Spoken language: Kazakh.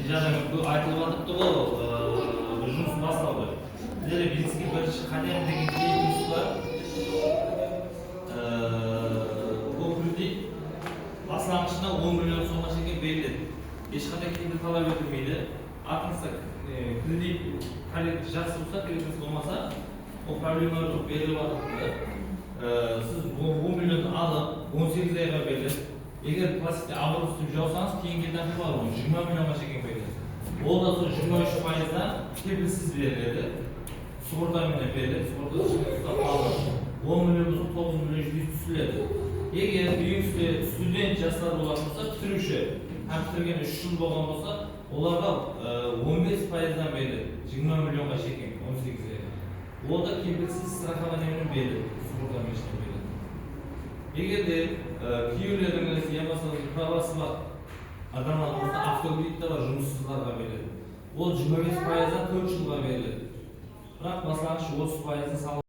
жаңа айтылып жатыпты ғой, жұмыс басталды. Біздерде бизнеске бірінші қадам деген кейініміз бар. Бұл кредит баслangıçta 10 миллион сомға шейін беріледі. Ешқандай кредит талап етілмейді. Артыңызда кредит кредит жақсы болса, кредитіңіз болмаса, ол проблемалар жоқ, беріліп жатыпты. Сіз 10 миллионды алып, 18 айға беріледі. Егер пластикте абыр үстіп жаусаңыз, кейінгі дәмі бар, 20 миллионға шейін беріледі. Ол да сол 23%-дан кепілсіз беріледі. Субордамен беріледі, суборда 10 миллион 9 миллион түсіледі. Егер үйіңізде студент жастар болатын болса, бітіруші, бітірген 3 жыл болған болса, оларға 15%-дан беріледі, 20 миллионға шейін, 18-ге. Ол да кепілсіз страхованиемен беріледі, субордамен беріледі. Егер де күйеулеріңіз, емаса правасы бар адамдар болса, автокредитте бар жұмыссыздарға беріледі. Ол 25%-дан 4 жылға беріледі. Бірақ баслangıç 30%-ны